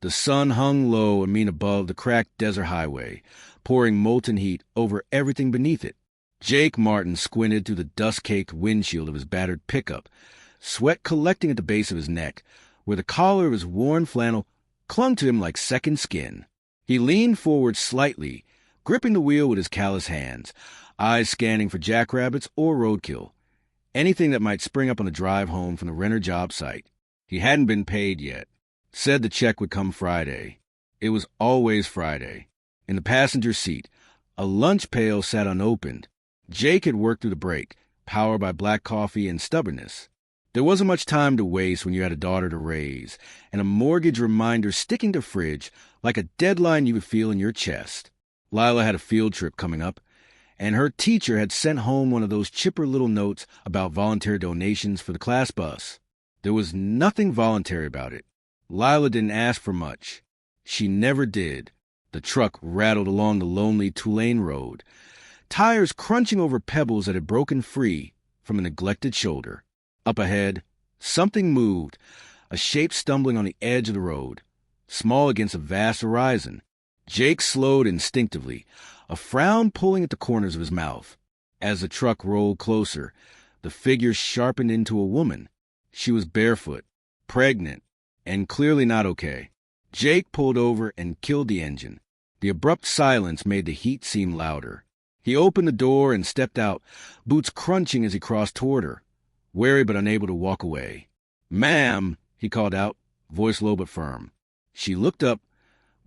The sun hung low a mean above the cracked desert highway, pouring molten heat over everything beneath it. Jake Martin squinted through the dust-caked windshield of his battered pickup, sweat collecting at the base of his neck, where the collar of his worn flannel clung to him like second skin. He leaned forward slightly, gripping the wheel with his callous hands, eyes scanning for jackrabbits or roadkill, anything that might spring up on the drive home from the renter job site. He hadn't been paid yet. Said the check would come Friday. It was always Friday. In the passenger seat, a lunch pail sat unopened. Jake had worked through the break, powered by black coffee and stubbornness. There wasn't much time to waste when you had a daughter to raise, and a mortgage reminder sticking to fridge like a deadline you would feel in your chest. Lila had a field trip coming up, and her teacher had sent home one of those chipper little notes about volunteer donations for the class bus. There was nothing voluntary about it. Lila didn't ask for much. She never did. The truck rattled along the lonely Tulane road, tires crunching over pebbles that had broken free from a neglected shoulder. Up ahead, something moved, a shape stumbling on the edge of the road, small against a vast horizon. Jake slowed instinctively, a frown pulling at the corners of his mouth. As the truck rolled closer, the figure sharpened into a woman. She was barefoot, pregnant, and clearly not okay. Jake pulled over and killed the engine. The abrupt silence made the heat seem louder. He opened the door and stepped out, boots crunching as he crossed toward her, wary but unable to walk away. "Ma'am," he called out, voice low but firm. She looked up,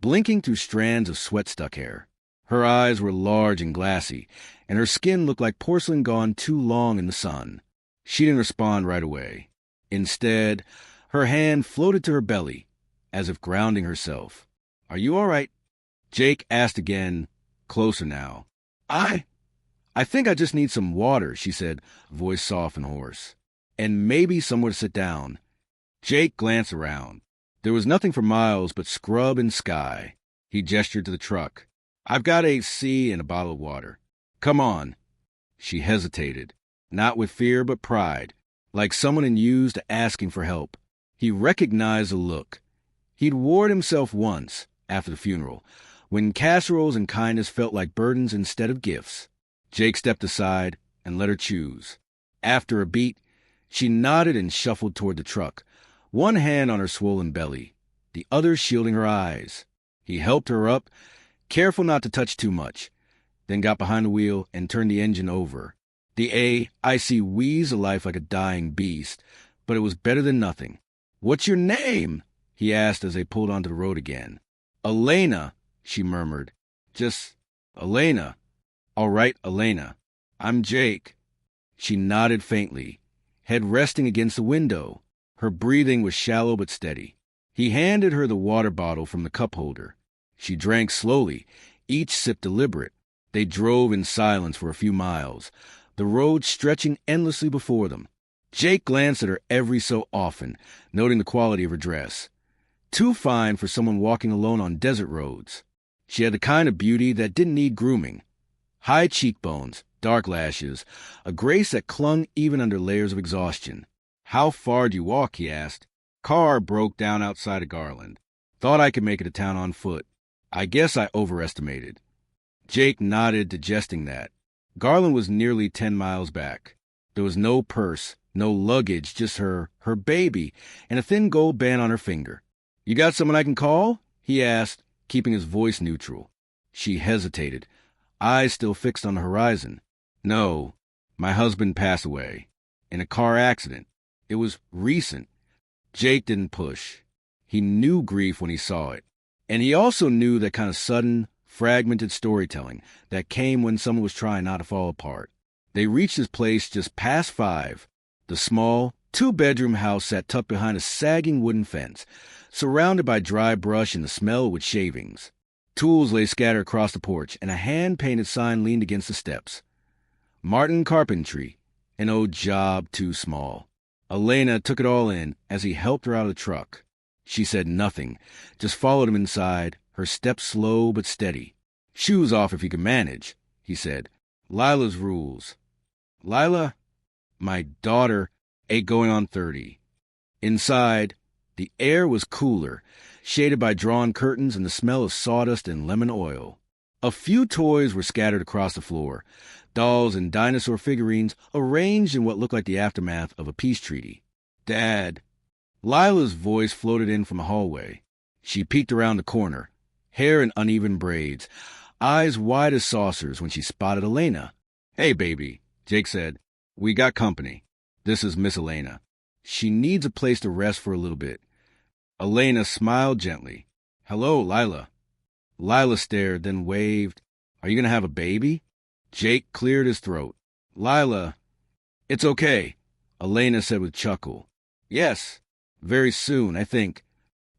blinking through strands of sweat-stuck hair. Her eyes were large and glassy, and her skin looked like porcelain gone too long in the sun. She didn't respond right away. Instead, her hand floated to her belly, as if grounding herself. "Are you all right?" Jake asked again, closer now. I think I just need some water," she said, voice soft and hoarse. "And maybe somewhere to sit down." Jake glanced around. There was nothing for miles but scrub and sky. He gestured to the truck. "I've got AC and a bottle of water. Come on." She hesitated, not with fear but pride, like someone used to asking for help. He recognized the look. He'd warned himself once, after the funeral, when casseroles and kindness felt like burdens instead of gifts. Jake stepped aside and let her choose. After a beat, she nodded and shuffled toward the truck, one hand on her swollen belly, the other shielding her eyes. He helped her up, careful not to touch too much, then got behind the wheel and turned the engine over. The icy wheezed of life like a dying beast, but it was better than nothing. "What's your name?" he asked as they pulled onto the road again. "Elena," she murmured. "Just Elena." "All right, Elena. I'm Jake." She nodded faintly, head resting against the window. Her breathing was shallow but steady. He handed her the water bottle from the cup holder. She drank slowly, each sip deliberate. They drove in silence for a few miles, the road stretching endlessly before them. Jake glanced at her every so often, noting the quality of her dress. Too fine for someone walking alone on desert roads. She had the kind of beauty that didn't need grooming. High cheekbones, dark lashes, a grace that clung even under layers of exhaustion. "How far do you walk?" he asked. "Car broke down outside of Garland. Thought I could make it to town on foot. I guess I overestimated." Jake nodded, digesting that. Garland was nearly 10 miles back. There was no purse, no luggage, just her baby, and a thin gold band on her finger. "You got someone I can call?" he asked, keeping his voice neutral. She hesitated, eyes still fixed on the horizon. "No, my husband passed away. In a car accident. It was recent." Jake didn't push. He knew grief when he saw it. And he also knew that kind of sudden, fragmented storytelling that came when someone was trying not to fall apart. They reached his place just past 5. The small, 2-bedroom house sat tucked behind a sagging wooden fence, surrounded by dry brush and the smell of wood shavings. Tools lay scattered across the porch, and a hand-painted sign leaned against the steps. "Martin Carpentry, an old job too small." Elena took it all in as he helped her out of the truck. She said nothing, just followed him inside, her steps slow but steady. "Shoes off if you can manage," he said. "Lila's rules." "Lila?" "My daughter, 8 going on 30. Inside, The air was cooler, shaded by drawn curtains and the smell of sawdust and lemon oil. A few toys were scattered across the floor, dolls and dinosaur figurines arranged in what looked like the aftermath of a peace treaty. "Dad." Lila's voice floated in from the hallway. She peeked around the corner, hair in uneven braids, eyes wide as saucers when she spotted Elena. "Hey, baby," Jake said. "We got company. This is Miss Elena. She needs a place to rest for a little bit." Elena smiled gently. "Hello, Lila." Lila stared, then waved. "Are you going to have a baby?" Jake cleared his throat. "Lila." "It's okay," Elena said with a chuckle. "Yes, very soon, I think."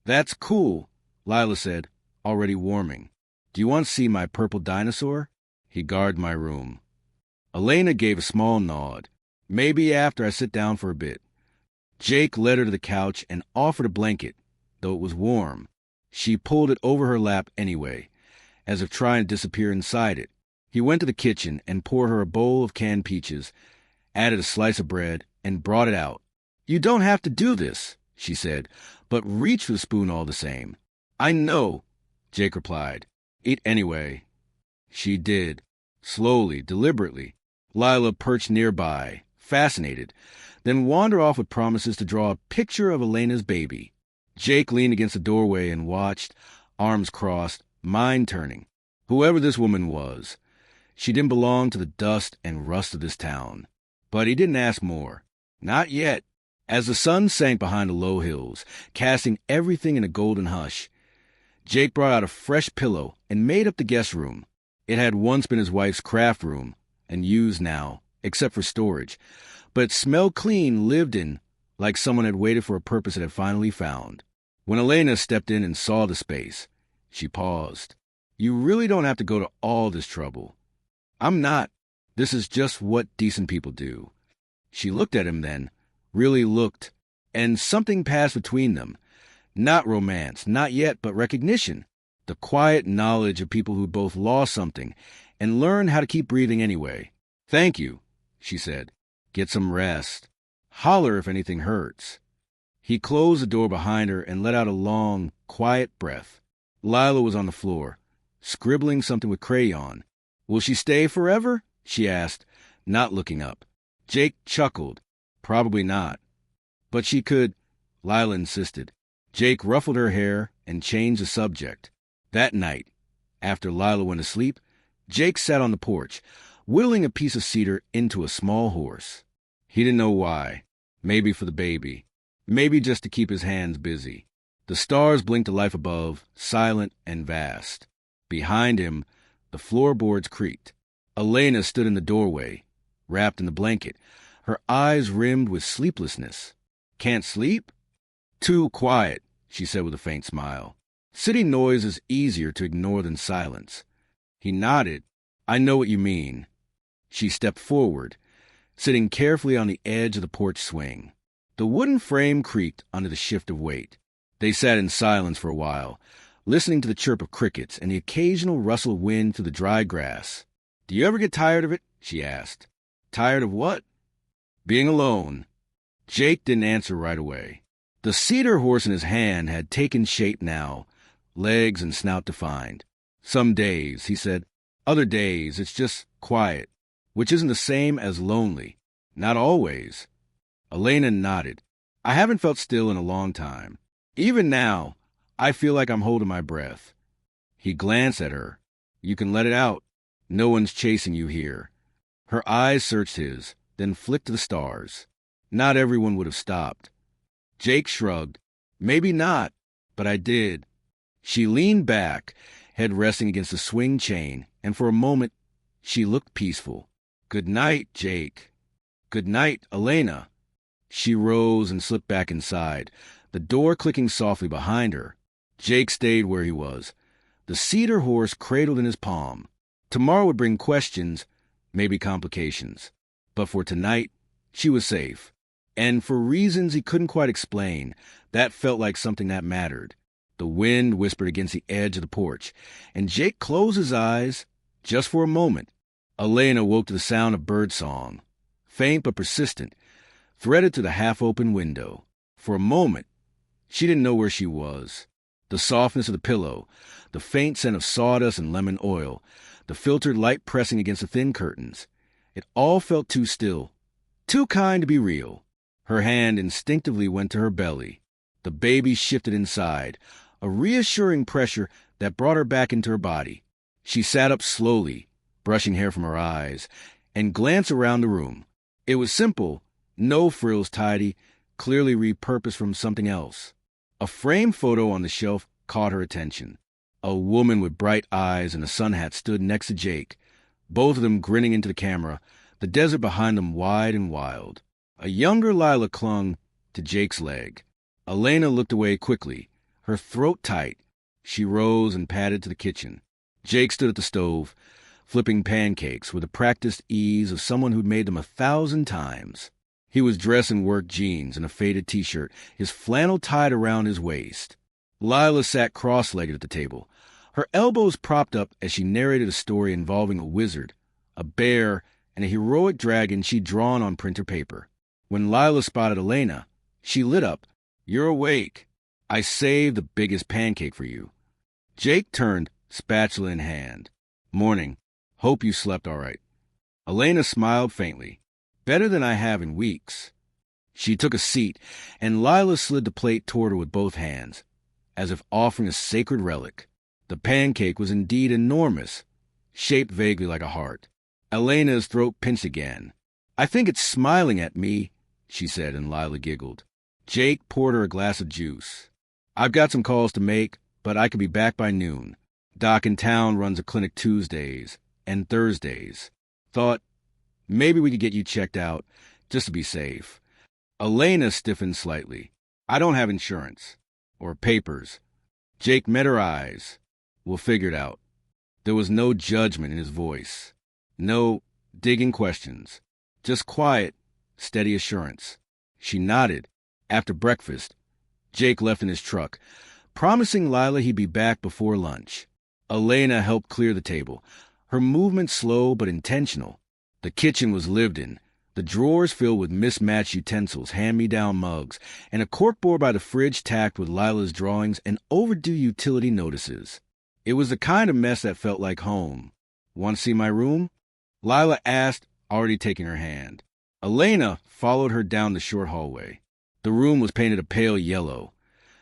"That's cool," Lila said, already warming. "Do you want to see my purple dinosaur? He guards my room." Elena gave a small nod. "Maybe after I sit down for a bit." Jake led her to the couch and offered a blanket, though it was warm. She pulled it over her lap anyway, as if trying to disappear inside it. He went to the kitchen and poured her a bowl of canned peaches, added a slice of bread, and brought it out. "You don't have to do this," she said, "but reach for the spoon all the same." "I know," Jake replied. "Eat anyway." She did. Slowly, deliberately. Lila perched nearby, fascinated, then wandered off with promises to draw a picture of Elena's baby. Jake leaned against the doorway and watched, arms crossed, mind turning. Whoever this woman was, she didn't belong to the dust and rust of this town. But he didn't ask more. Not yet. As the sun sank behind the low hills, casting everything in a golden hush, Jake brought out a fresh pillow and made up the guest room. It had once been his wife's craft room, and used now, except for storage, but it smelled clean, lived in, like someone had waited for a purpose it had finally found. When Elena stepped in and saw the space, she paused. "You really don't have to go to all this trouble." "I'm not. This is just what decent people do." She looked at him then, really looked, and something passed between them. Not romance, not yet, but recognition. The quiet knowledge of people who both lost something and learned how to keep breathing anyway. "Thank you," she said. "Get some rest. Holler if anything hurts." He closed the door behind her and let out a long, quiet breath. Lila was on the floor, scribbling something with crayon. "Will she stay forever?" she asked, not looking up. Jake chuckled. "Probably not. But she could," Lila insisted. Jake ruffled her hair and changed the subject. That night, after Lila went to sleep, Jake sat on the porch, whittling a piece of cedar into a small horse. He didn't know why. Maybe for the baby. Maybe just to keep his hands busy. The stars blinked to life above, silent and vast. Behind him, the floorboards creaked. Elena stood in the doorway, wrapped in the blanket, her eyes rimmed with sleeplessness. "Can't sleep?" "Too quiet," she said with a faint smile. "City noise is easier to ignore than silence." He nodded. "I know what you mean." She stepped forward, sitting carefully on the edge of the porch swing. The wooden frame creaked under the shift of weight. They sat in silence for a while, listening to the chirp of crickets and the occasional rustle of wind through the dry grass. "Do you ever get tired of it?" she asked. "Tired of what?" "Being alone." Jake didn't answer right away. The cedar horse in his hand had taken shape now, legs and snout defined. "Some days," he said. "Other days, it's just quiet, which isn't the same as lonely. Not always." Elena nodded. "I haven't felt still in a long time. Even now, I feel like I'm holding my breath." He glanced at her. "You can let it out. No one's chasing you here." Her eyes searched his, then flicked to the stars. Not everyone would have stopped. Jake shrugged. "Maybe not, but I did." She leaned back, head resting against the swing chain, and for a moment, she looked peaceful. "Good night, Jake." "Good night, Elena." She rose and slipped back inside, the door clicking softly behind her. Jake stayed where he was, the cedar horse cradled in his palm. Tomorrow would bring questions, maybe complications. But for tonight, she was safe. And for reasons he couldn't quite explain, that felt like something that mattered. The wind whispered against the edge of the porch, and Jake closed his eyes, just for a moment. Elena woke to the sound of birdsong, faint but persistent, threaded through the half-open window. For a moment, She didn't know where she was. The softness of the pillow, the faint scent of sawdust and lemon oil, the filtered light pressing against the thin curtains. It all felt too still, too kind to be real. Her hand instinctively went to her belly. The baby shifted inside, a reassuring pressure that brought her back into her body. She sat up slowly, brushing hair from her eyes, and glanced around the room. It was simple, no frills tidy, clearly repurposed from something else. A framed photo on the shelf caught her attention. A woman with bright eyes and a sun hat stood next to Jake, both of them grinning into the camera, the desert behind them wide and wild. A younger Lila clung to Jake's leg. Elena looked away quickly, her throat tight. She rose and padded to the kitchen. Jake stood at the stove, flipping pancakes with the practiced ease of someone who'd made them 1,000 times. He was dressed in work jeans and a faded T-shirt, his flannel tied around his waist. Lila sat cross-legged at the table, her elbows propped up as she narrated a story involving a wizard, a bear, and a heroic dragon she'd drawn on printer paper. When Lila spotted Elena, she lit up. "You're awake. I saved the biggest pancake for you." Jake turned, spatula in hand. "Morning. Hope you slept all right." Elena smiled faintly. "Better than I have in weeks." She took a seat, and Lila slid the plate toward her with both hands, as if offering a sacred relic. The pancake was indeed enormous, shaped vaguely like a heart. Elena's throat pinched again. "I think it's smiling at me," she said, and Lila giggled. Jake poured her a glass of juice. "I've got some calls to make, but I could be back by noon. Doc in town runs a clinic Tuesdays and Thursdays. Thought maybe we could get you checked out, just to be safe." Elena stiffened slightly. "I don't have insurance. Or papers." Jake met her eyes. "We'll figure it out." There was no judgment in his voice. No digging questions. Just quiet, steady assurance. She nodded. After breakfast, Jake left in his truck, promising Lila he'd be back before lunch. Elena helped clear the table, her movement slow but intentional. The kitchen was lived in, the drawers filled with mismatched utensils, hand-me-down mugs, and a corkboard by the fridge tacked with Lila's drawings and overdue utility notices. It was the kind of mess that felt like home. "Want to see my room?" Lila asked, already taking her hand. Elena followed her down the short hallway. The room was painted a pale yellow,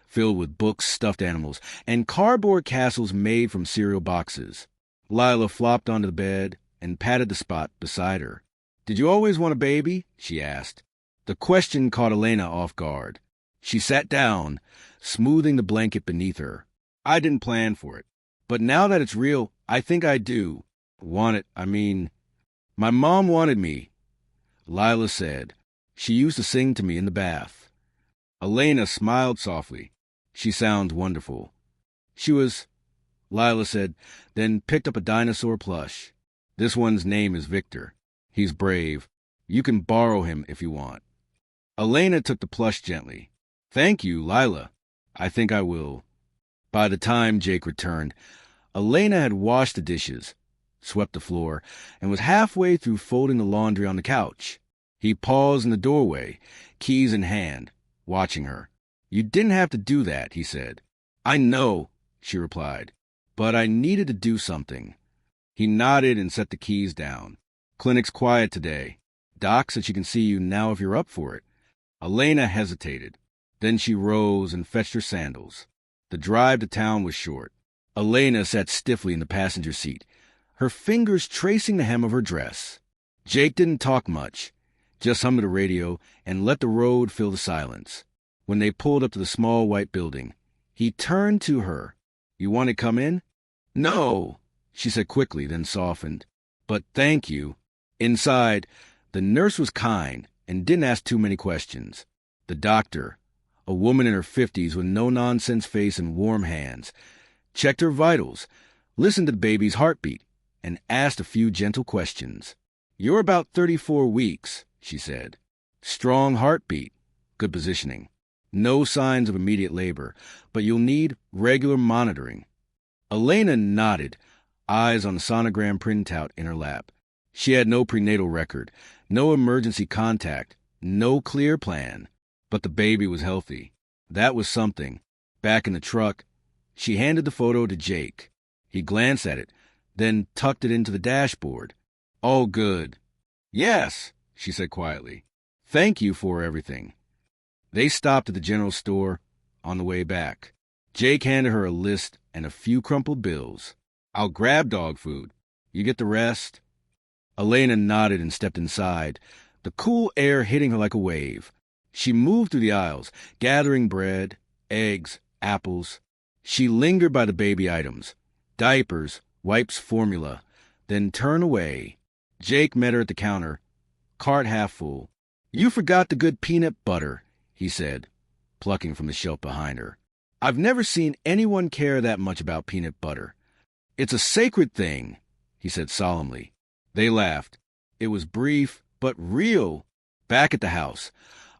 filled with books, stuffed animals, and cardboard castles made from cereal boxes. Lila flopped onto the bed and patted the spot beside her. "Did you always want a baby?" she asked. The question caught Elena off guard. She sat down, smoothing the blanket beneath her. "I didn't plan for it. But now that it's real, I think I do. Want it, my mom wanted me," Lila said. "She used to sing to me in the bath." Elena smiled softly. "She sounds wonderful." "She was," Lila said, then picked up a dinosaur plush. "This one's name is Victor. He's brave. You can borrow him if you want." Elena took the plush gently. "Thank you, Lila. I think I will." By the time Jake returned, Elena had washed the dishes, swept the floor, and was halfway through folding the laundry on the couch. He paused in the doorway, keys in hand, watching her. "You didn't have to do that," he said. "I know," she replied, "but I needed to do something." He nodded and set the keys down. "Clinic's quiet today. Doc said she can see you now if you're up for it." Elena hesitated. Then she rose and fetched her sandals. The drive to town was short. Elena sat stiffly in the passenger seat, her fingers tracing the hem of her dress. Jake didn't talk much, just hummed the radio and let the road fill the silence. When they pulled up to the small white building, he turned to her. "You want to come in?" "No," she said quickly, then softened. "But thank you." Inside, the nurse was kind and didn't ask too many questions. The doctor, a woman in her 50s with no-nonsense face and warm hands, checked her vitals, listened to the baby's heartbeat, and asked a few gentle questions. "You're about 34 weeks, she said. "Strong heartbeat, good positioning. No signs of immediate labor, but you'll need regular monitoring." Elena nodded, eyes on the sonogram printout in her lap. She had no prenatal record, no emergency contact, no clear plan, but the baby was healthy. That was something. Back in the truck, she handed the photo to Jake. He glanced at it, then tucked it into the dashboard. All good. Yes, she said quietly. Thank you for everything. They stopped at the general store on the way back. Jake handed her a list and a few crumpled bills. I'll grab dog food. You get the rest? Elena nodded and stepped inside, the cool air hitting her like a wave. She moved through the aisles, gathering bread, eggs, apples. She lingered by the baby items, diapers, wipes, formula, then turned away. Jake met her at the counter, cart half full. You forgot the good peanut butter, he said, plucking from the shelf behind her. I've never seen anyone care that much about peanut butter. It's a sacred thing, he said solemnly. They laughed. It was brief, but real. Back at the house,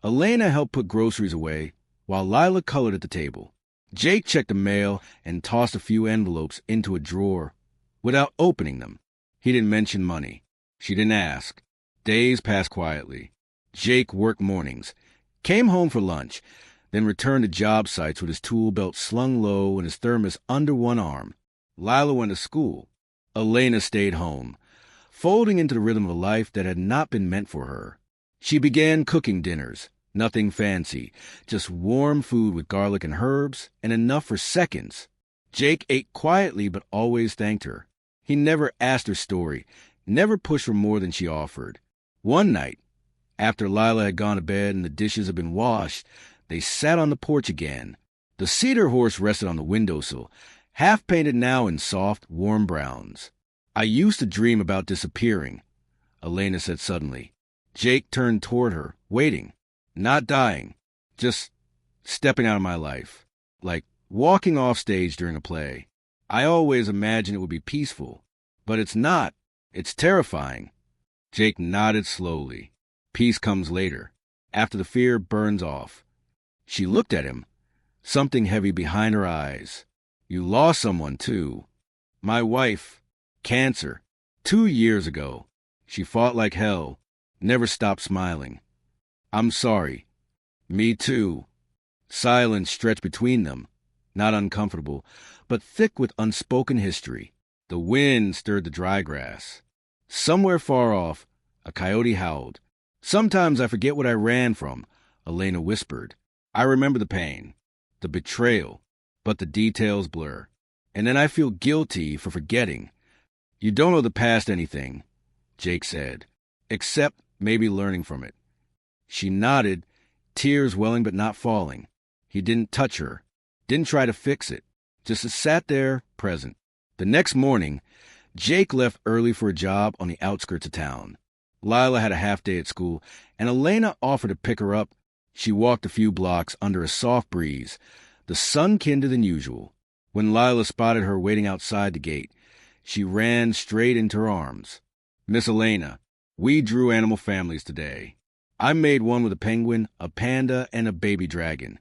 Elena helped put groceries away, while Lila colored at the table. Jake checked the mail and tossed a few envelopes into a drawer without opening them. He didn't mention money. She didn't ask. Days passed quietly. Jake worked mornings, came home for lunch, then returned to job sites with his tool belt slung low and his thermos under one arm. Lila went to school. Elena stayed home, folding into the rhythm of a life that had not been meant for her. She began cooking dinners, nothing fancy, just warm food with garlic and herbs, and enough for seconds. Jake ate quietly but always thanked her. He never asked her story, never pushed for more than she offered. One night, after Lila had gone to bed and the dishes had been washed, they sat on the porch again. The cedar horse rested on the windowsill, half-painted now in soft, warm browns. I used to dream about disappearing, Elena said suddenly. Jake turned toward her, waiting, not dying, just stepping out of my life, like walking off stage during a play. I always imagined it would be peaceful, but it's not. It's terrifying. Jake nodded slowly. Peace comes later, after the fear burns off. She looked at him, something heavy behind her eyes. You lost someone, too. My wife. Cancer. 2 years ago. She fought like hell, never stopped smiling. I'm sorry. Me too. Silence stretched between them, not uncomfortable, but thick with unspoken history. The wind stirred the dry grass. Somewhere far off, a coyote howled. Sometimes I forget what I ran from, Elena whispered. I remember the pain, the betrayal, but the details blur. And then I feel guilty for forgetting. You don't owe the past anything, Jake said, except maybe learning from it. She nodded, tears welling but not falling. He didn't touch her, didn't try to fix it, just sat there, present. The next morning, Jake left early for a job on the outskirts of town. Lila had a half day at school, and Elena offered to pick her up. She walked a few blocks under a soft breeze, the sun kinder than usual. When Lila spotted her waiting outside the gate, she ran straight into her arms. Miss Elena, we drew animal families today. I made one with a penguin, a panda, and a baby dragon.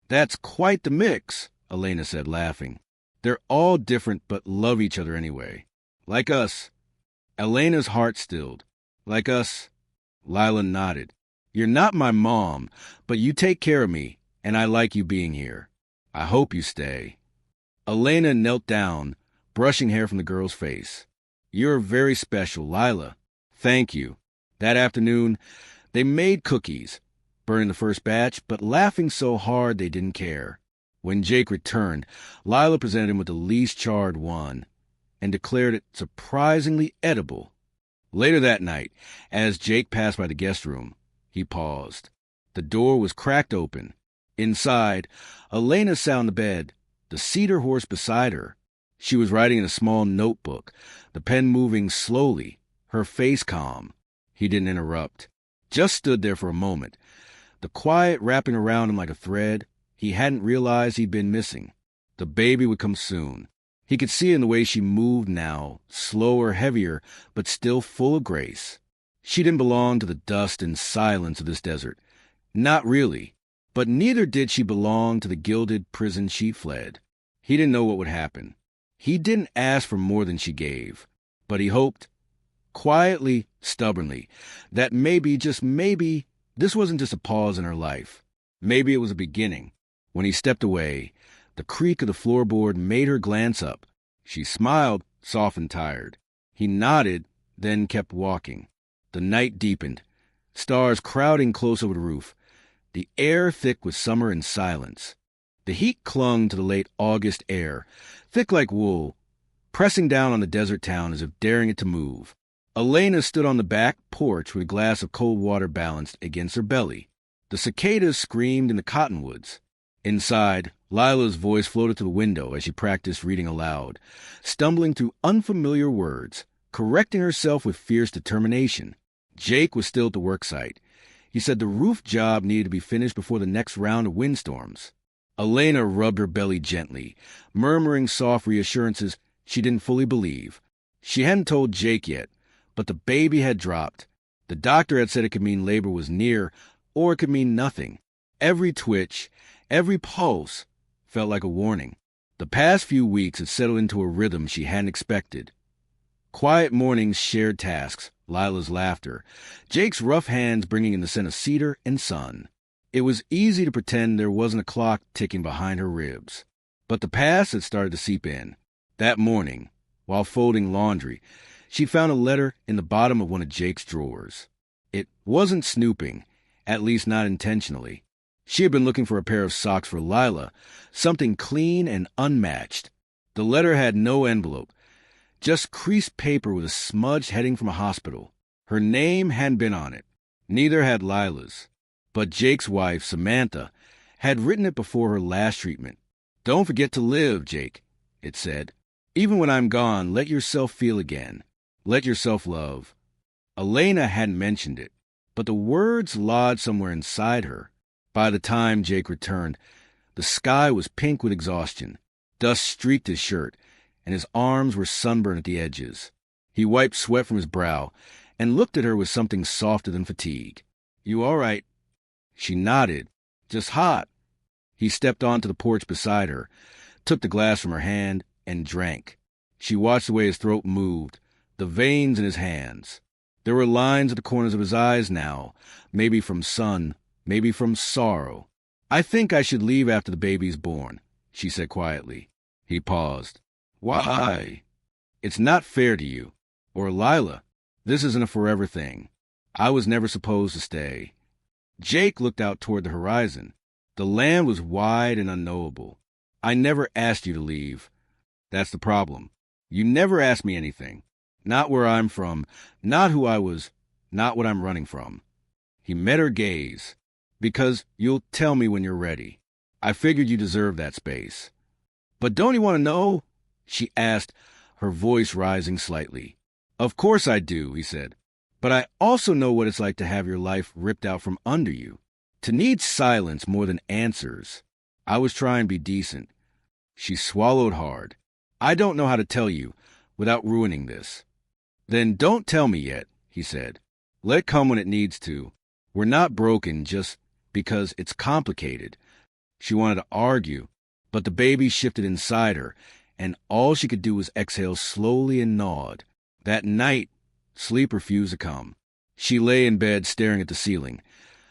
That's quite the mix, Elena said, laughing. They're all different but love each other anyway. Like us. Elena's heart stilled. Like us. Lila nodded. You're not my mom, but you take care of me, and I like you being here. I hope you stay. Elena knelt down, brushing hair from the girl's face. You're very special, Lila. Thank you. That afternoon, they made cookies, burning the first batch, but laughing so hard they didn't care. When Jake returned, Lila presented him with the least charred one and declared it surprisingly edible. Later that night, as Jake passed by the guest room, he paused. The door was cracked open. Inside, Elena sat on the bed, the cedar horse beside her. She was writing in a small notebook, the pen moving slowly, her face calm. He didn't interrupt, just stood there for a moment, the quiet wrapping around him like a thread he hadn't realized he'd been missing. The baby would come soon. He could see it in the way she moved now, slower, heavier, but still full of grace. She didn't belong to the dust and silence of this desert. Not really. But neither did she belong to the gilded prison she fled. He didn't know what would happen. He didn't ask for more than she gave. But he hoped, quietly, stubbornly, that maybe, just maybe, this wasn't just a pause in her life. Maybe it was a beginning. When he stepped away, the creak of the floorboard made her glance up. She smiled, soft and tired. He nodded, then kept walking. The night deepened, stars crowding close over the roof, the air thick with summer and silence. The heat clung to the late August air, thick like wool, pressing down on the desert town as if daring it to move. Elena stood on the back porch with a glass of cold water balanced against her belly. The cicadas screamed in the cottonwoods. Inside, Lila's voice floated to the window as she practiced reading aloud, stumbling through unfamiliar words, correcting herself with fierce determination. Jake was still at the worksite. He said the roof job needed to be finished before the next round of windstorms. Elena rubbed her belly gently, murmuring soft reassurances she didn't fully believe. She hadn't told Jake yet, but the baby had dropped. The doctor had said it could mean labor was near, or it could mean nothing. Every twitch, every pulse felt like a warning. The past few weeks had settled into a rhythm she hadn't expected. Quiet mornings, shared tasks, Lila's laughter, Jake's rough hands bringing in the scent of cedar and sun. It was easy to pretend there wasn't a clock ticking behind her ribs. But the past had started to seep in. That morning, while folding laundry, she'd found a letter in the bottom of one of Jake's drawers. It wasn't snooping, at least not intentionally. She had been looking for a pair of socks for Lila, something clean and unmatched. The letter had no envelope, just creased paper with a smudged heading from a hospital. Her name hadn't been on it. Neither had Lila's. But Jake's wife, Samantha, had written it before her last treatment. "Don't forget to live, Jake," it said. "Even when I'm gone, let yourself feel again. Let yourself love." Elena hadn't mentioned it, but the words lodged somewhere inside her. By the time Jake returned, the sky was pink with exhaustion. Dust streaked his shirt, and his arms were sunburned at the edges. He wiped sweat from his brow and looked at her with something softer than fatigue. "You all right?" She nodded. "Just hot." He stepped onto the porch beside her, took the glass from her hand, and drank. She watched the way his throat moved, the veins in his hands. There were lines at the corners of his eyes now, maybe from sun, maybe from sorrow. "I think I should leave after the baby's born," she said quietly. He paused. "Why?" "It's not fair to you. Or Lila. This isn't a forever thing. I was never supposed to stay." Jake looked out toward the horizon. The land was wide and unknowable. "I never asked you to leave. That's the problem. You never asked me anything. Not where I'm from, not who I was, not what I'm running from." He met her gaze. "Because you'll tell me when you're ready. I figured you deserved that space." "But don't you want to know?" she asked, her voice rising slightly. "Of course I do," he said. "But I also know what it's like to have your life ripped out from under you. To need silence more than answers. I was trying to be decent." She swallowed hard. "I don't know how to tell you without ruining this." "Then don't tell me yet," he said. "Let it come when it needs to. We're not broken just because it's complicated." She wanted to argue, but the baby shifted inside her, and all she could do was exhale slowly and gnawed. That night, sleep refused to come. She lay in bed staring at the ceiling,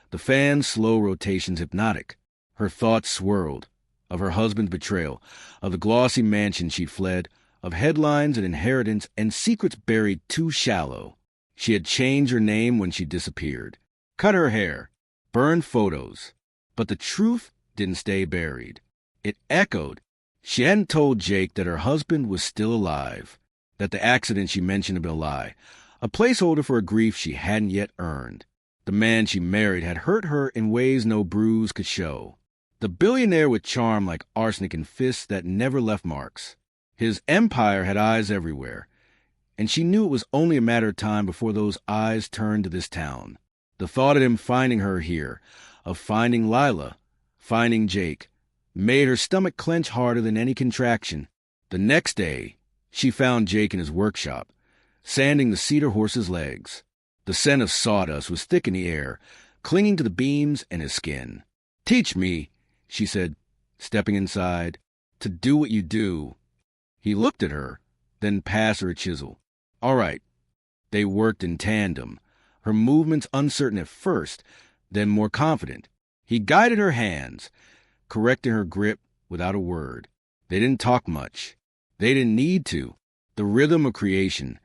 the fan's slow rotations hypnotic. Her thoughts swirled, of her husband's betrayal, of the glossy mansion she'd fled, of headlines and inheritance and secrets buried too shallow. She had changed her name when she disappeared, cut her hair, burned photos. But the truth didn't stay buried. It echoed. She hadn't told Jake that her husband was still alive, that the accident she mentioned had been a lie, a placeholder for a grief she hadn't yet earned. The man she married had hurt her in ways no bruise could show. The billionaire with charm like arsenic and fists that never left marks. His empire had eyes everywhere, and she knew it was only a matter of time before those eyes turned to this town. The thought of him finding her here, of finding Lila, finding Jake, made her stomach clench harder than any contraction. The next day, she found Jake in his workshop, sanding the cedar horse's legs. The scent of sawdust was thick in the air, clinging to the beams and his skin. "Teach me," she said, stepping inside, "to do what you do." He looked at her, then passed her a chisel. "All right." They worked in tandem, her movements uncertain at first, then more confident. He guided her hands, correcting her grip without a word. They didn't talk much. They didn't need to. The rhythm of creation,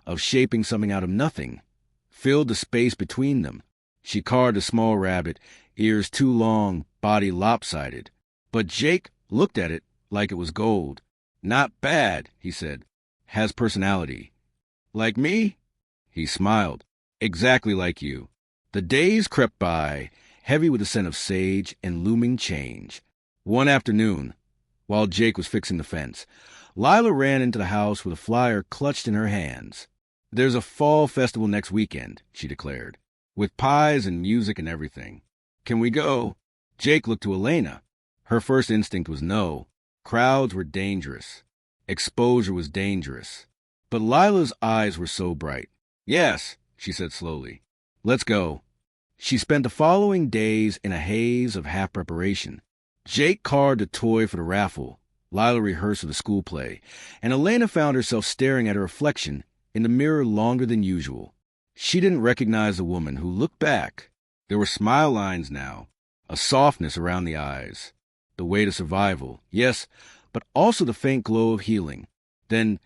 of shaping something out of nothing, filled the space between them. She carved a small rabbit, ears too long, body lopsided. But Jake looked at it like it was gold. Not bad, he said. Has personality. Like me? He smiled. Exactly like you. The days crept by, heavy with the scent of sage and looming change. One afternoon, while Jake was fixing the fence, Lila ran into the house with a flyer clutched in her hands. There's a fall festival next weekend, she declared, with pies and music and everything. Can we go? Jake looked to Elena. Her first instinct was no. Crowds were dangerous. Exposure was dangerous. But Lila's eyes were so bright. Yes, she said slowly. Let's go. She spent the following days in a haze of half preparation. Jake carved a toy for the raffle. Lila rehearsed for the school play, and Elena found herself staring at her reflection in the mirror longer than usual. She didn't recognize the woman who looked back. There were smile lines now, a softness around the eyes, the weight of survival, yes, but also the faint glow of healing. Then,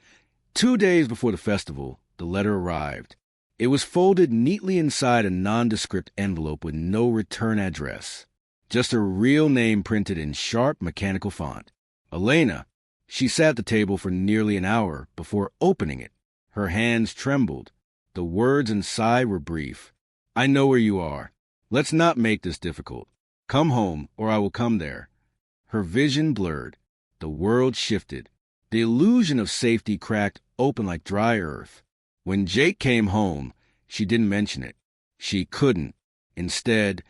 2 days before the festival, the letter arrived. It was folded neatly inside a nondescript envelope with no return address. Just her real name printed in sharp mechanical font. Elena. She sat at the table for nearly an hour before opening it. Her hands trembled. The words inside were brief. I know where you are. Let's not make this difficult. Come home, or I will come there. Her vision blurred. The world shifted. The illusion of safety cracked open like dry earth. When Jake came home, she didn't mention it. She couldn't. Instead,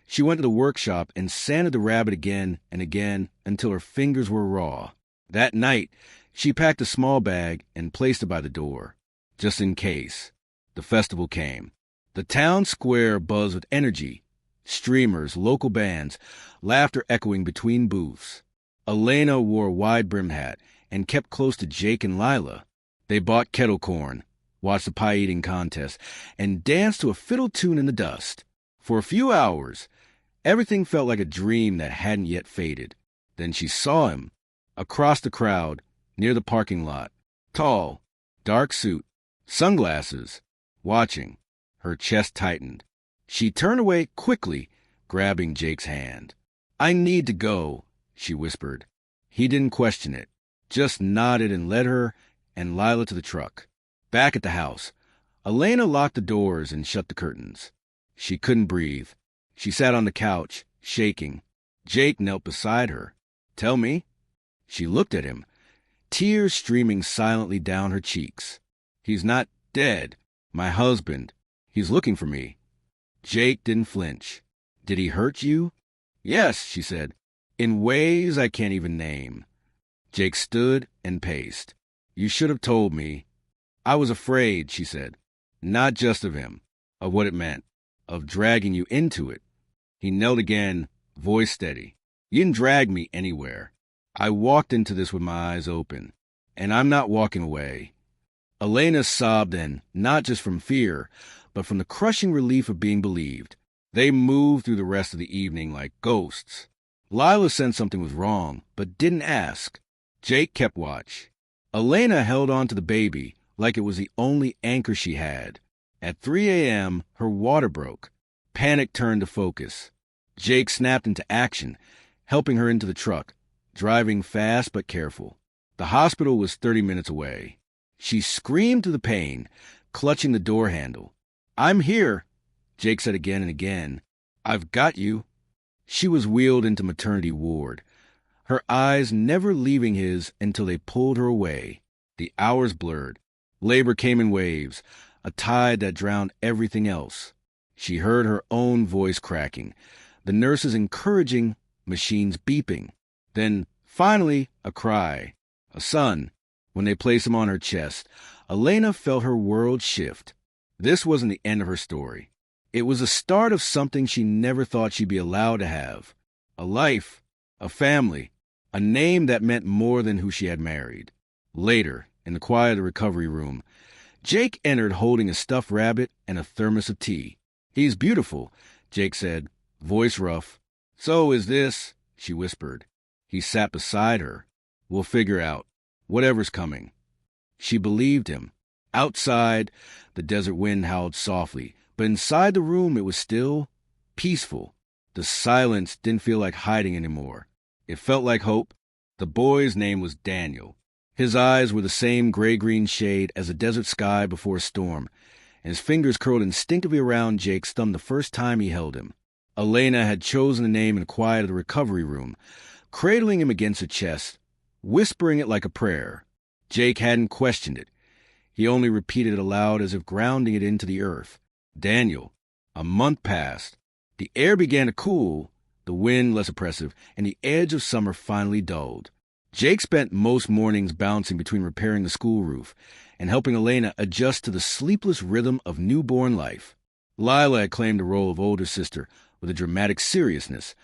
she went to the workshop and sanded the rabbit again and again until her fingers were raw. That night, she packed a small bag and placed it by the door, just in case. The festival came. The town square buzzed with energy. Streamers, local bands, laughter echoing between booths. Elena wore a wide-brimmed hat and kept close to Jake and Lila. They bought kettle corn, watched the pie-eating contest, and danced to a fiddle tune in the dust. For a few hours, everything felt like a dream that hadn't yet faded. Then she saw him, across the crowd, near the parking lot. Tall, dark suit, sunglasses, watching. Her chest tightened. She turned away quickly, grabbing Jake's hand. I need to go, she whispered. He didn't question it, just nodded and led her and Lila to the truck. Back at the house, Elena locked the doors and shut the curtains. She couldn't breathe. She sat on the couch, shaking. Jake knelt beside her. Tell me. She looked at him, tears streaming silently down her cheeks. He's not dead. My husband. He's looking for me. Jake didn't flinch. Did he hurt you? Yes, she said, in ways I can't even name. Jake stood and paced. You should have told me. I was afraid, she said. Not just of him, of what it meant, of dragging you into it. He knelt again, voice steady. You didn't drag me anywhere. I walked into this with my eyes open, and I'm not walking away. Elena sobbed then, not just from fear, but from the crushing relief of being believed. They moved through the rest of the evening like ghosts. Lila sensed something was wrong, but didn't ask. Jake kept watch. Elena held on to the baby like it was the only anchor she had. At 3 a.m., her water broke. Panic turned to focus. Jake snapped into action, helping her into the truck, driving fast but careful. The hospital was 30 minutes away. She screamed through the pain, clutching the door handle. I'm here, Jake said again and again. I've got you. She was wheeled into maternity ward, her eyes never leaving his until they pulled her away. The hours blurred. Labor came in waves, a tide that drowned everything else. She heard her own voice cracking, the nurses encouraging, machines beeping. Then, finally, a cry. A son. When they placed him on her chest, Elena felt her world shift. This wasn't the end of her story. It was the start of something she never thought she'd be allowed to have. A life, a family, a name that meant more than who she had married. Later, in the quiet of the recovery room, Jake entered holding a stuffed rabbit and a thermos of tea. He's beautiful, Jake said, voice rough. So is this, she whispered. He sat beside her. We'll figure out whatever's coming. She believed him. Outside, the desert wind howled softly, but inside the room it was still, peaceful. The silence didn't feel like hiding anymore. It felt like hope. The boy's name was Daniel. His eyes were the same gray-green shade as a desert sky before a storm, and his fingers curled instinctively around Jake's thumb the first time he held him. Elena had chosen the name in the quiet of the recovery room, cradling him against her chest, whispering it like a prayer. Jake hadn't questioned it. He only repeated it aloud as if grounding it into the earth. Daniel. A month passed. The air began to cool, the wind less oppressive, and the edge of summer finally dulled. Jake spent most mornings bouncing between repairing the school roof and helping Elena adjust to the sleepless rhythm of newborn life. Lila had claimed the role of older sister with a dramatic seriousness,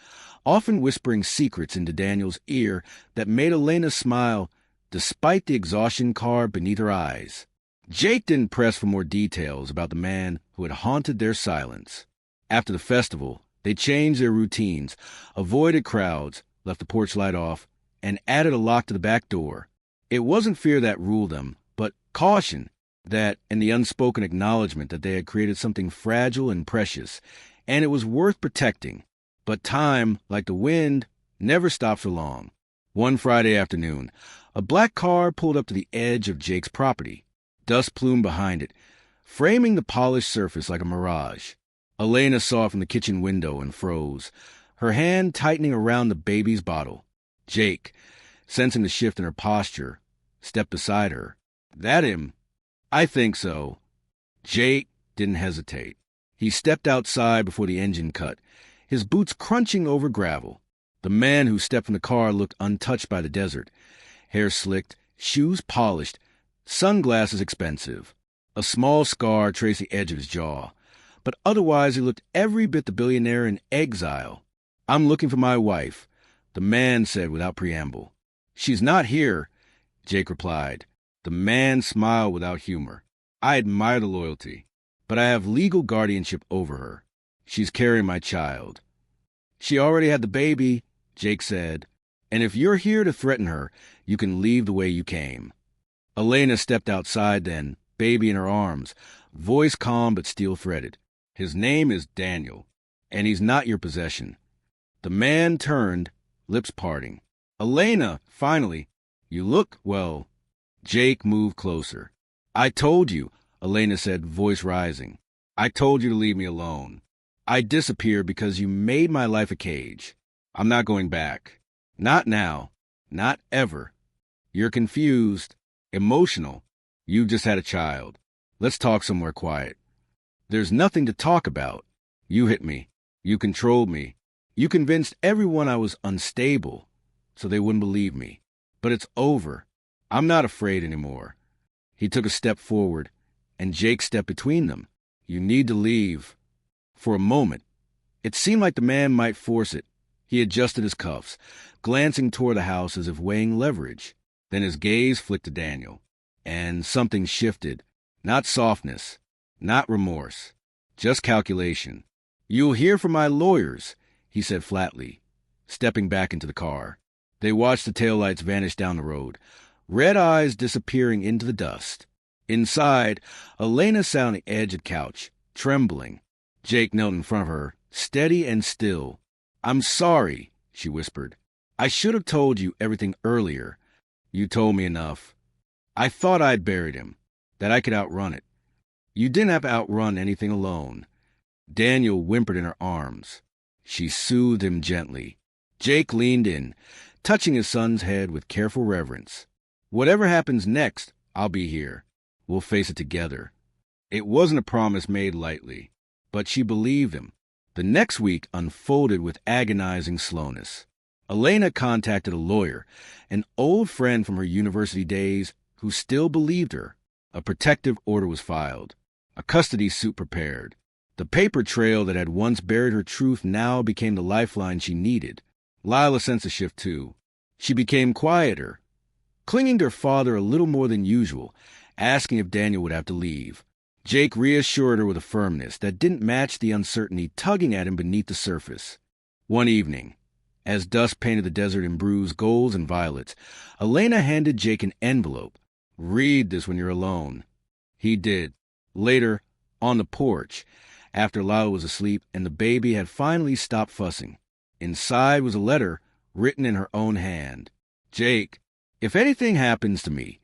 often whispering secrets into Daniel's ear that made Elena smile despite the exhaustion carved beneath her eyes. Jake didn't press for more details about the man who had haunted their silence. After the festival, they changed their routines, avoided crowds, left the porch light off, and added a lock to the back door. It wasn't fear that ruled them, but caution, that and the unspoken acknowledgement that they had created something fragile and precious, and it was worth protecting. But time, like the wind, never stopped for long. One Friday afternoon, a black car pulled up to the edge of Jake's property, dust plume behind it, framing the polished surface like a mirage. Elena saw it from the kitchen window and froze, her hand tightening around the baby's bottle. Jake, sensing the shift in her posture, stepped beside her. That him? I think so. Jake didn't hesitate. He stepped outside before the engine cut, his boots crunching over gravel. The man who stepped from the car looked untouched by the desert. Hair slicked, shoes polished, sunglasses expensive. A small scar traced the edge of his jaw, but otherwise he looked every bit the billionaire in exile. I'm looking for my wife, the man said without preamble. She's not here, Jake replied. The man smiled without humor. I admire the loyalty, but I have legal guardianship over her. She's carrying my child. She already had the baby, Jake said, and if you're here to threaten her, you can leave the way you came. Elena stepped outside then, baby in her arms, voice calm but steel-threaded. His name is Daniel, and he's not your possession. The man turned, lips parting. Elena, finally, you look, well. Jake moved closer. I told you, Elena said, voice rising. I told you to leave me alone. I disappeared because you made my life a cage. I'm not going back. Not now. Not ever. You're confused, emotional. You just had a child. Let's talk somewhere quiet. There's nothing to talk about. You hit me. You controlled me. You convinced everyone I was unstable, so they wouldn't believe me. But it's over. I'm not afraid anymore. He took a step forward, and Jake stepped between them. You need to leave. For a moment, it seemed like the man might force it. He adjusted his cuffs, glancing toward the house as if weighing leverage. Then his gaze flicked to Daniel, and something shifted. Not softness, not remorse, just calculation. You'll hear from my lawyers, he said flatly, stepping back into the car. They watched the taillights vanish down the road, red eyes disappearing into the dust. Inside, Elena sat on the edge of the couch, trembling. Jake knelt in front of her, steady and still. I'm sorry, she whispered. I should have told you everything earlier. You told me enough. I thought I'd buried him, that I could outrun it. You didn't have to outrun anything alone. Daniel whimpered in her arms. She soothed him gently. Jake leaned in, touching his son's head with careful reverence. Whatever happens next, I'll be here. We'll face it together. It wasn't a promise made lightly, but she believed him. The next week unfolded with agonizing slowness. Elena contacted a lawyer, an old friend from her university days, who still believed her. A protective order was filed, a custody suit prepared. The paper trail that had once buried her truth now became the lifeline she needed. Lila sensed a shift, too. She became quieter, clinging to her father a little more than usual, asking if Daniel would have to leave. Jake reassured her with a firmness that didn't match the uncertainty tugging at him beneath the surface. One evening, As dust painted the desert in bruised golds and violets, Elena handed Jake an envelope. "Read this when you're alone." He did. Later, on the porch, after Lila was asleep and the baby had finally stopped fussing. Inside was a letter written in her own hand. "Jake, if anything happens to me,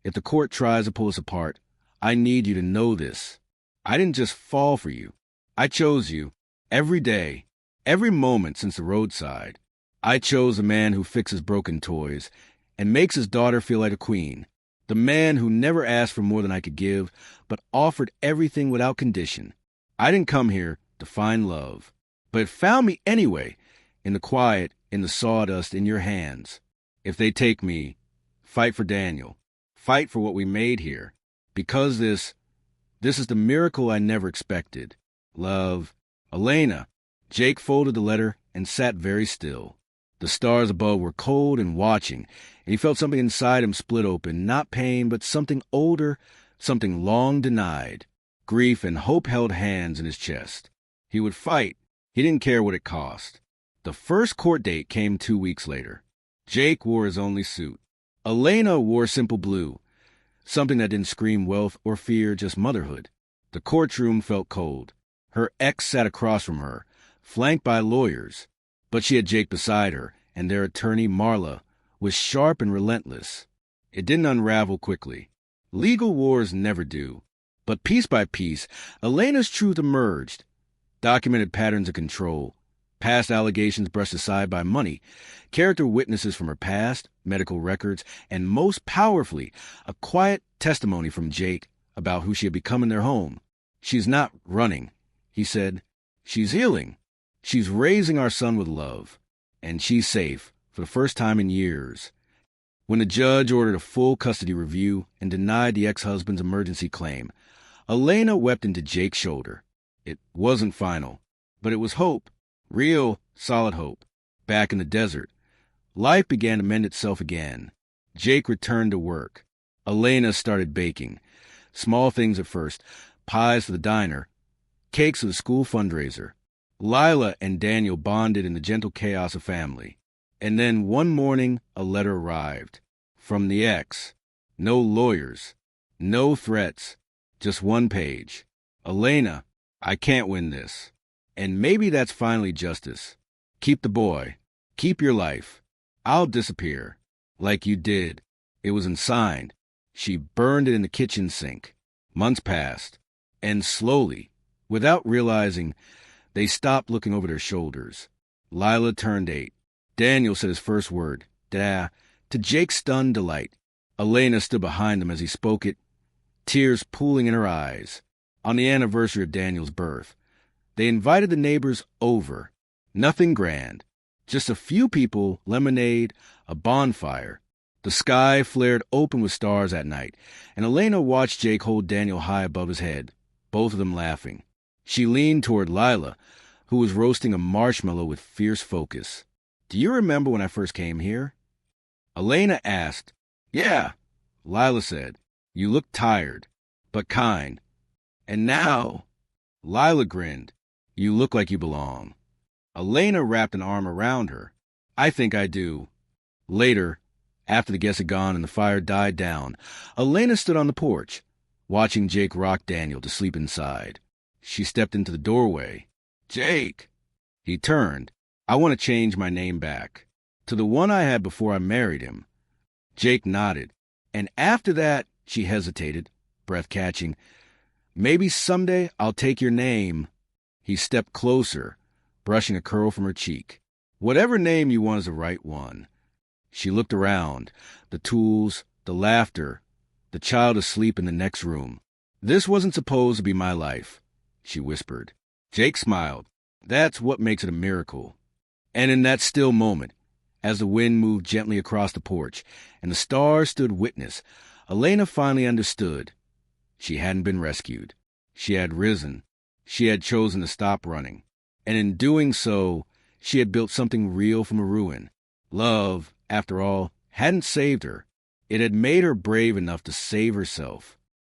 if the court tries to pull us apart, I need you to know this. I didn't just fall for you. I chose you every day, every moment since the roadside. I chose the man who fixes broken toys and makes his daughter feel like a queen. The man who never asked for more than I could give, but offered everything without condition. I didn't come here to find love, but it found me anyway, in the quiet, in the sawdust, in your hands. If they take me, fight for Daniel. Fight for what we made here. Because this is the miracle I never expected. Love, Elena." Jake folded the letter and sat very still. The stars above were cold and watching, and he felt something inside him split open, not pain, but something older, something long denied. Grief and hope held hands in his chest. He would fight. He didn't care what it cost. The first court date came 2 weeks later. Jake wore his only suit. Elena wore simple blue, something that didn't scream wealth or fear, just motherhood. The courtroom felt cold. Her ex sat across from her, flanked by lawyers. But she had Jake beside her, and their attorney, Marla, was sharp and relentless. It didn't unravel quickly. Legal wars never do. But piece by piece, Elena's truth emerged. Documented patterns of control, past allegations brushed aside by money, character witnesses from her past, medical records, and most powerfully, a quiet testimony from Jake about who she had become in their home. "She's not running," he said. "She's healing. She's raising our son with love. And she's safe, for the first time in years." When the judge ordered a full custody review and denied the ex-husband's emergency claim, Elena wept into Jake's shoulder. It wasn't final, but it was hope. Real, solid hope. Back in the desert, life began to mend itself again. Jake returned to work. Elena started baking. Small things at first. Pies for the diner. Cakes for the school fundraiser. Lila and Daniel bonded in the gentle chaos of family. And then one morning, a letter arrived. From the ex. No lawyers. No threats. Just one page. "Elena, I can't win this. And maybe that's finally justice. Keep the boy. Keep your life. I'll disappear. Like you did." It was unsigned. She burned it in the kitchen sink. Months passed. And slowly, without realizing, they stopped looking over their shoulders. Lila turned 8. Daniel said his first word, "Da," to Jake's stunned delight. Elena stood behind him as he spoke it, tears pooling in her eyes. On the anniversary of Daniel's birth, they invited the neighbors over. Nothing grand. Just a few people, lemonade, a bonfire. The sky flared open with stars at night, and Elena watched Jake hold Daniel high above his head, both of them laughing. She leaned toward Lila, who was roasting a marshmallow with fierce focus. "Do you remember when I first came here?" Elena asked. "Yeah," Lila said. "You looked tired, but kind. And now," Lila grinned, "you look like you belong." Elena wrapped an arm around her. "I think I do." Later, after the guests had gone and the fire died down, Elena stood on the porch, watching Jake rock Daniel to sleep inside. She stepped into the doorway. "Jake!" He turned. "I want to change my name back. To the one I had before I married him." Jake nodded. "And after that," she hesitated, breath catching, "maybe someday I'll take your name." He stepped closer, brushing a curl from her cheek. "Whatever name you want is the right one." She looked around. The tools, the laughter, the child asleep in the next room. "This wasn't supposed to be my life," she whispered. Jake smiled. "That's what makes it a miracle." And in that still moment, as the wind moved gently across the porch and the stars stood witness, Elena finally understood. She hadn't been rescued. She had risen. She had chosen to stop running. And in doing so, she had built something real from a ruin. Love, after all, hadn't saved her. It had made her brave enough to save herself.